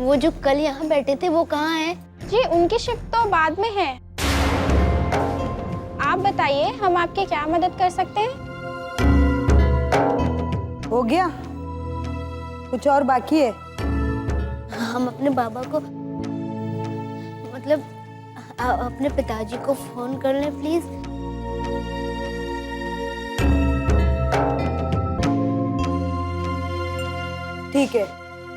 वो जो कल यहाँ बैठे थे वो कहाँ है? जी उनकी शिफ्ट तो बाद में है। आप बताइए हम आपकी क्या मदद कर सकते हैं? हो गया? कुछ और बाकी है? हम अपने बाबा को मतलब अपने पिताजी को फोन कर लें प्लीज। ठीक है,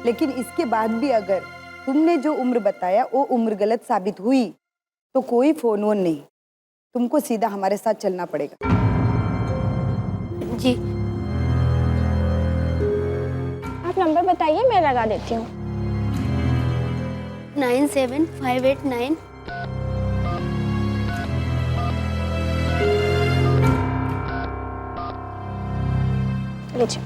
लेकिन इसके बाद भी अगर तुमने जो उम्र बताया वो उम्र गलत साबित हुई तो कोई फोन वोन नहीं, तुमको सीधा हमारे साथ चलना पड़ेगा। जी आप नंबर बताइए, मैं लगा देती हूँ। 97589। लीजिए।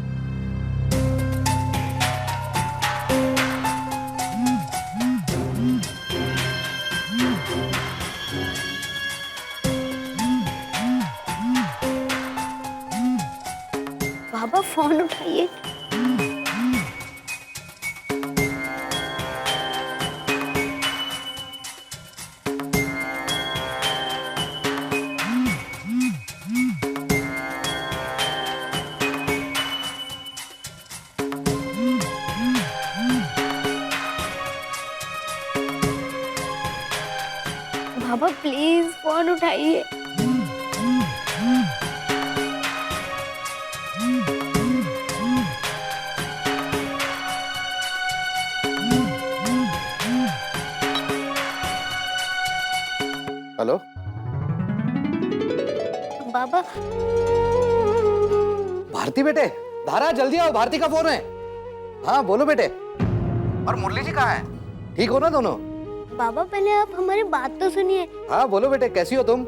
बाबा फोन उठाइए। बाबा प्लीज फोन उठाइए। हेलो बाबा भारती बेटे, धारा जल्दी आओ, भारती का फोन है। हाँ बोलो बेटे। और मुरली जी कहाँ हैं? ठीक हो ना दोनों? बाबा पहले आप हमारी बात तो सुनिए। हाँ बोलो बेटे, कैसी हो तुम?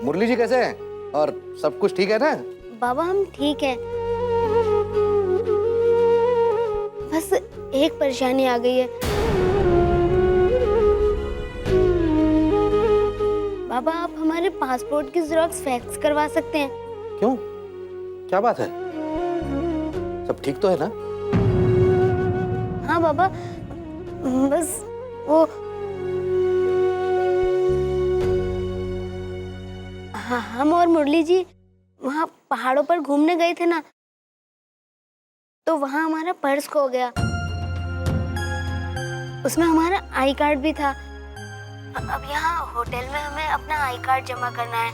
मुरली जी कैसे हैं? और सब कुछ ठीक है ना? बाबा हम ठीक हैं, बस एक परेशानी आ गई है। बाबा आप हमारे पासपोर्ट की जेरॉक्स फैक्स करवा सकते हैं? क्यों, क्या बात है? सब ठीक तो है ना? हाँ बाबा, बस वो हाँ, हम और मुरली जी वहाँ पहाड़ों पर घूमने गए थे ना, तो वहाँ हमारा पर्स खो गया। उसमें हमारा आई कार्ड भी था। अब यहाँ होटल में हमें अपना आई कार्ड जमा करना है,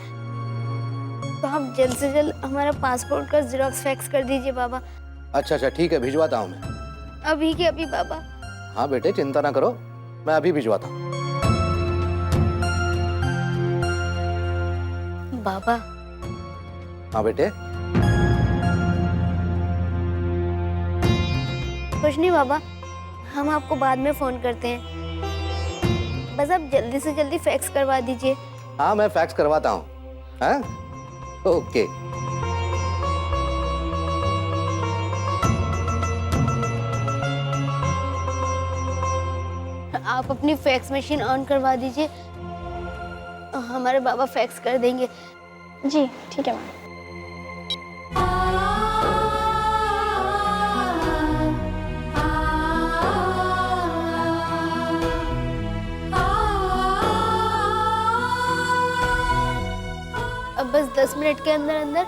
तो आप जल्द से जल्द हमारा पासपोर्ट का जेरॉक्स फैक्स कर दीजिए बाबा। अच्छा अच्छा ठीक है, भिजवाता हूँ मैं। अभी के अभी बाबा। हाँ बेटे चिंता ना करो, मैं अभी भिजवाता हूँ। बाबा हाँ बेटे। कुछ नहीं बाबा, हम आपको बाद में फोन करते हैं, बस आप जल्दी से जल्दी फैक्स करवा दीजिए। हाँ मैं फैक्स करवाता हूँ। हाँ ओके। आप अपनी फैक्स मशीन ऑन करवा दीजिए, हमारे बाबा फैक्स कर देंगे। जी ठीक है मैम। अब बस 10 मिनट के अंदर अंदर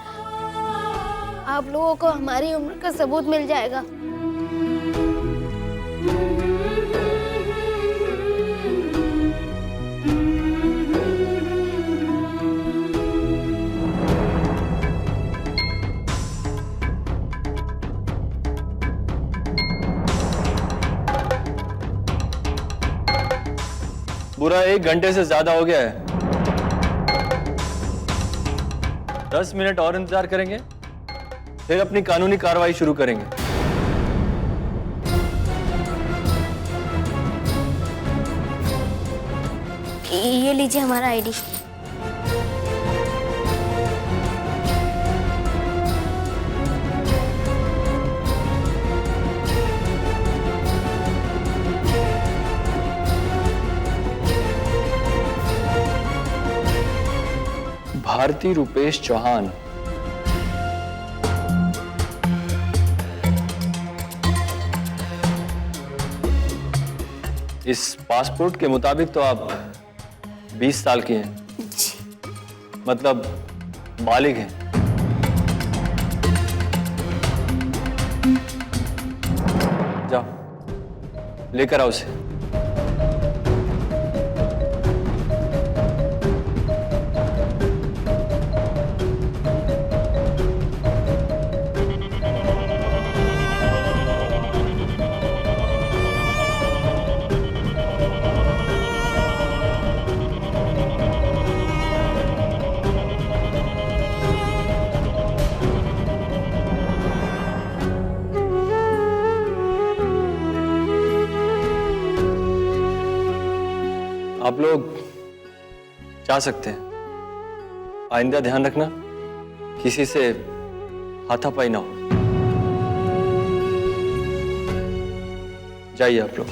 आप लोगों को हमारी उम्र का सबूत मिल जाएगा। पूरा 1 घंटे से ज्यादा हो गया है। 10 मिनट और इंतजार करेंगे, फिर अपनी कानूनी कार्रवाई शुरू करेंगे। ये लीजिए हमारा आईडी। भारती रुपेश चौहान। इस पासपोर्ट के मुताबिक तो आप 20 साल की हैं, जी। मतलब बालिग हैं। जाओ लेकर आओ उसे। आप लोग जा सकते हैं। आइंदा ध्यान रखना किसी से हाथापाई ना हो। जाइए आप लोग।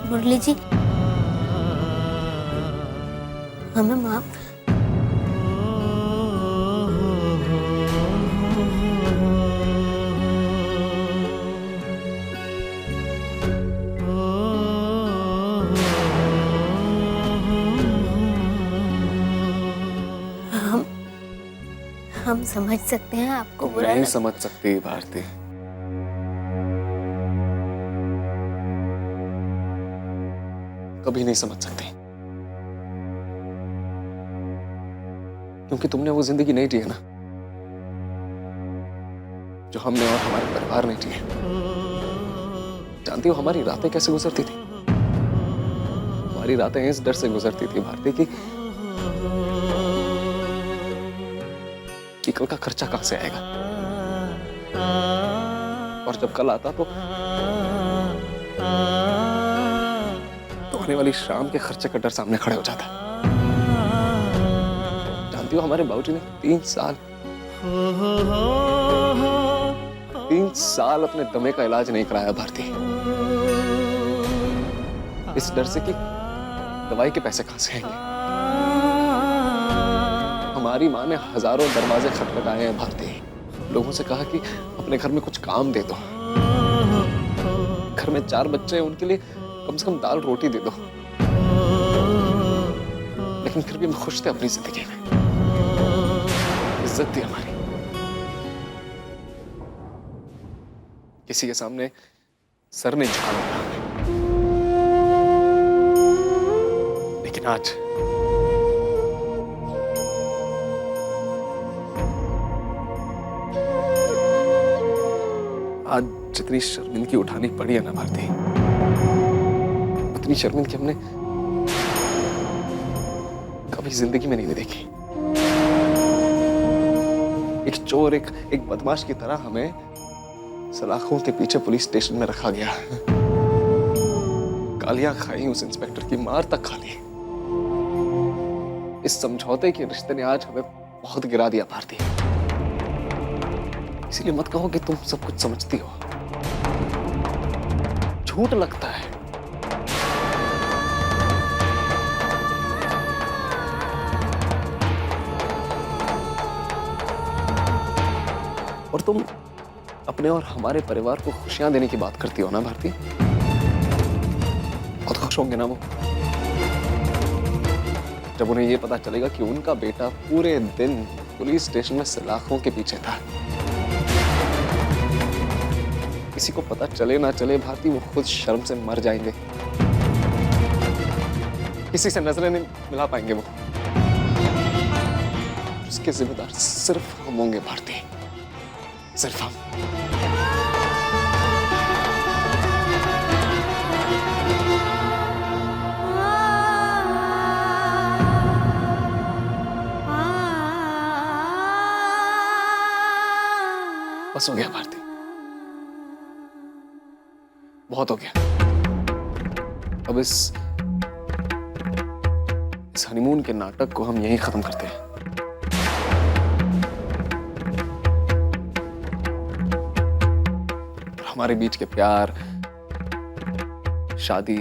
मुरली जी, हमें माफ। हम समझ सकते हैं आपको बुरा नहीं समझ सकती भारती। कभी नहीं समझ सकती, क्योंकि तुमने वो जिंदगी नहीं जी है ना जो हमने और हमारे परिवार ने जी है। जानती हो हमारी रातें कैसे गुजरती थी? हमारी रातें इस डर से गुजरती थी भारती कि कल का खर्चा कहां से आएगा, और जब कल आता तो आने वाली शाम के खर्चे का डर सामने खड़े हो जाता। जानती हो हमारे बाबूजी ने 3 साल अपने दमे का इलाज नहीं कराया भारती, इस डर से कि दवाई के पैसे कहां से आएंगे। हमारी माँ ने हजारों दरवाजे खटखटाए हैं भारती, लोगों से कहा कि अपने घर में कुछ काम दे दो, घर में 4 बच्चे हैं उनके लिए कम से कम दाल रोटी दे दो, लेकिन फिर भी हम खुश थे अपनी जिंदगी में। इज्जत थी हमारी, किसी के सामने सर नहीं झुकाना पड़ा हमें। लेकिन आज जितनी शर्मिंदगी उठानी पड़ी है ना भारती, उतनी शर्मिंदगी हमने कभी जिंदगी में नहीं देखी। एक चोर, एक बदमाश की तरह हमें सलाखों के पीछे पुलिस स्टेशन में रखा गया, गालियां खाई, उस इंस्पेक्टर की मार तक खा ली। इस समझौते के रिश्ते ने आज हमें बहुत गिरा दिया भारती। इसीलिए मत कहो कि तुम सब कुछ समझती हो, झूठ लगता है। और तुम अपने और हमारे परिवार को खुशियां देने की बात करती हो ना भारती, बहुत खुश होंगे ना वो जब उन्हें ये पता चलेगा कि उनका बेटा पूरे दिन पुलिस स्टेशन में सलाखों के पीछे था। किसी को पता चले ना चले भारती, वो खुद शर्म से मर जाएंगे। किसी से नजरें नहीं मिला पाएंगे वो। उसके जिम्मेदार सिर्फ हम होंगे भारती, सिर्फ हम। बस हो गया भारती, बहुत हो गया। अब इस हनीमून के नाटक को हम यहीं खत्म करते हैं। और हमारे बीच के प्यार, शादी,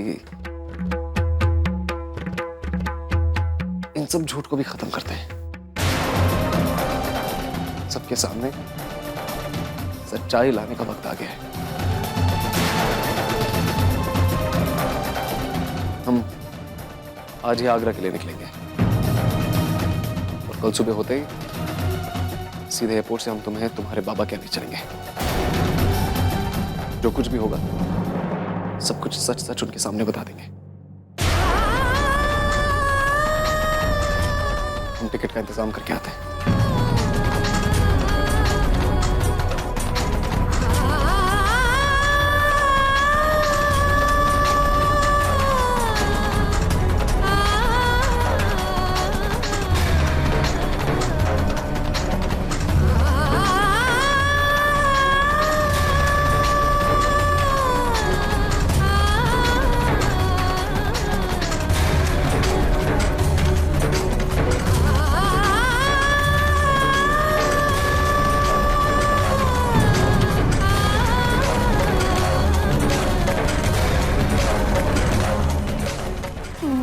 इन सब झूठ को भी खत्म करते हैं। सबके सामने सच्चाई लाने का वक्त आ गया है। हम आज ही आगरा के लिए निकलेंगे और कल सुबह होते ही सीधे एयरपोर्ट से हम तुम्हें तुम्हारे बाबा के यहाँ चलेंगे। जो कुछ भी होगा सब कुछ सच सच उनके सामने बता देंगे। हम टिकट का इंतजाम करके आते हैं।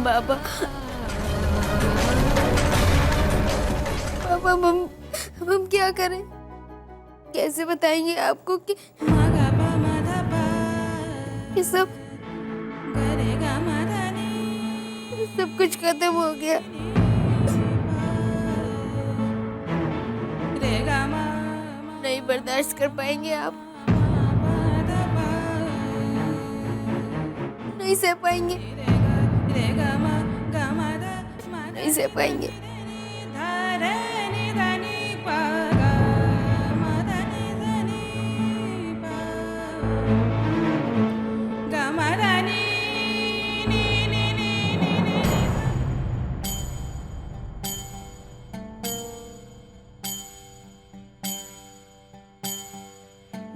पापा पापा हम क्या करें? कैसे बताएंगे आपको कि सब कुछ खत्म हो गया? नहीं बर्दाश्त कर पाएंगे आप, नहीं सह पाएंगे, नहीं सह पाएंगे।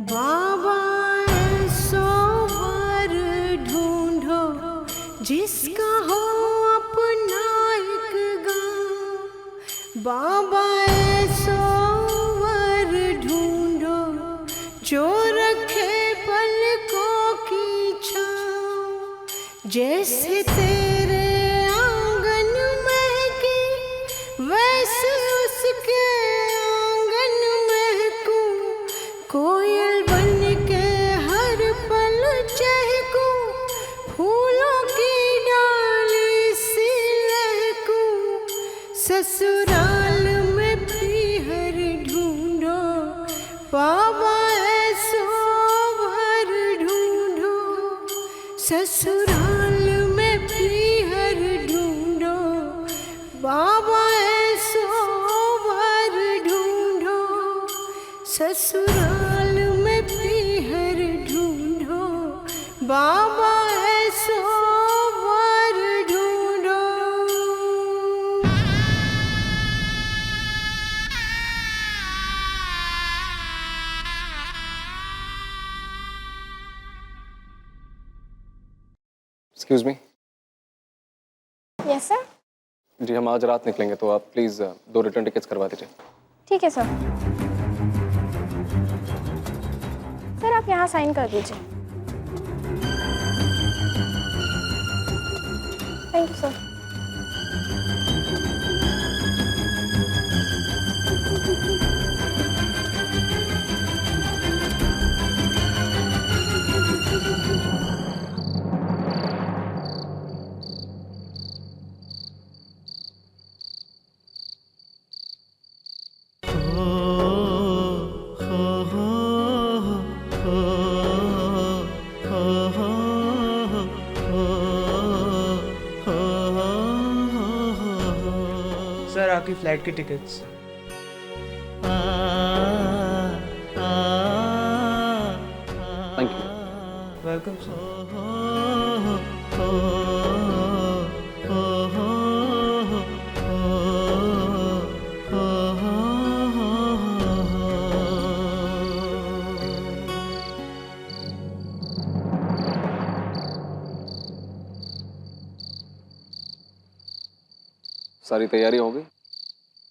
बाबा ऐसो वर ढूंढो जिसका हो अपना एक गाँव। बाबा ऐसो वर ढूंढो जो रखे पलकों की छाँव। जैसे तेरे आंगन महके वैसे उसके आंगन महकूं। कोयल बन के हर पल चहकूं, फूलों की डाली सी लहकूं। ससुराल में पीहर ढूंढो, बाबा ऐसो वर ढूंढो। ससुराल में पीहर ढूंढो, बाबा ऐसो वर ढूंढो। ससुराल में पीहर ढूंढो, बाबा ऐसो वर ढूंढो। Excuse me. Yes sir. जी हम आज रात निकलेंगे, तो आप प्लीज 2 रिटर्न टिकट्स करवा दीजिए। ठीक है सर। सर आप यहाँ साइन कर दीजिए। Thank you sir. आपकी फ्लाइट की tickets. Thank you. Welcome sir. सारी तैयारी हो गई?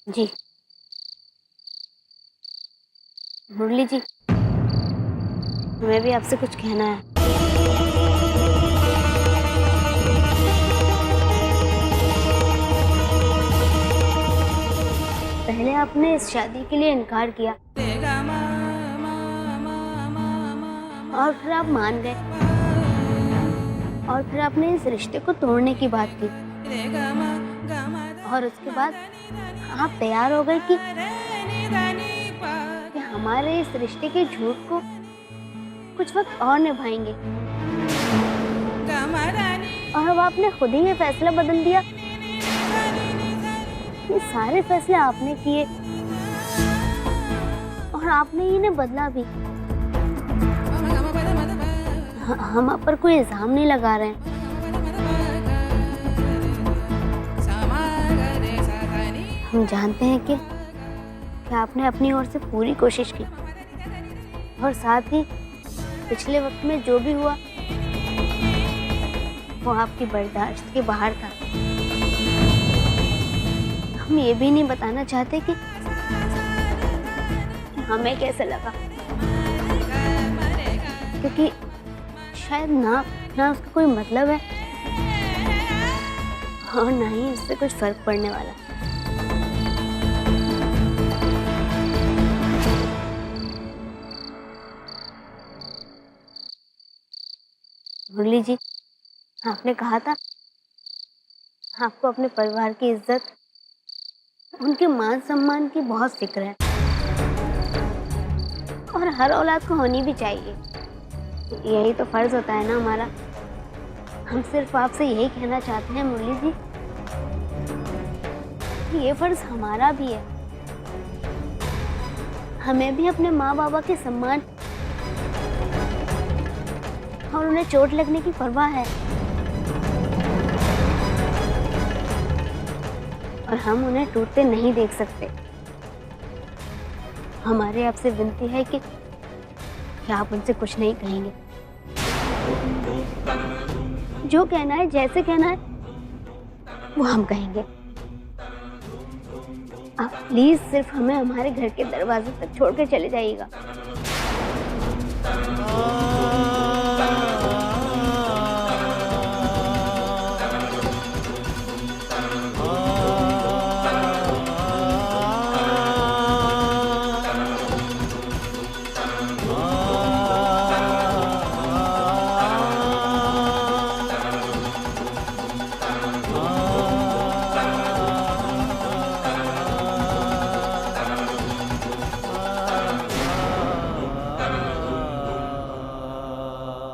जी मुरली जी, हमें भी आपसे कुछ कहना है। पहले आपने इस शादी के लिए इनकार किया और फिर आप मान गए और फिर आपने इस रिश्ते को तोड़ने की बात की और उसके बाद आप तैयार हो गए कि हमारे इस रिश्ते के झूठ को कुछ वक्त और निभाएंगे और अब आपने खुद ही ये फैसला बदल दिया। ये सारे फैसले आपने किए और आपने इन्हें बदला भी। हम आप पर कोई इल्जाम नहीं लगा रहे हैं। हम जानते हैं कि आपने अपनी ओर से पूरी कोशिश की और साथ ही पिछले वक्त में जो भी हुआ वो आपकी बर्दाश्त के बाहर था। हम ये भी नहीं बताना चाहते कि हमें कैसे लगा, क्योंकि शायद ना उसका कोई मतलब है और ना ही उससे कुछ फर्क पड़ने वाला। मुरली जी, आपने कहा था आपको अपने परिवार की इज्जत, उनके मान सम्मान की बहुत फिक्र है और हर औलाद को होनी भी चाहिए। यही तो फर्ज होता है ना हमारा। हम सिर्फ आपसे यही कहना चाहते हैं मुरली जी, ये फर्ज हमारा भी है। हमें भी अपने माँ बाबा के सम्मान और उन्हें चोट लगने की परवाह है और हम उन्हें टूटते नहीं देख सकते। हमारे आपसे विनती है कि आप उनसे कुछ नहीं कहेंगे। जो कहना है, जैसे कहना है, वो हम कहेंगे। आप प्लीज सिर्फ हमें हमारे घर के दरवाजे तक छोड़ के चले जाइएगा।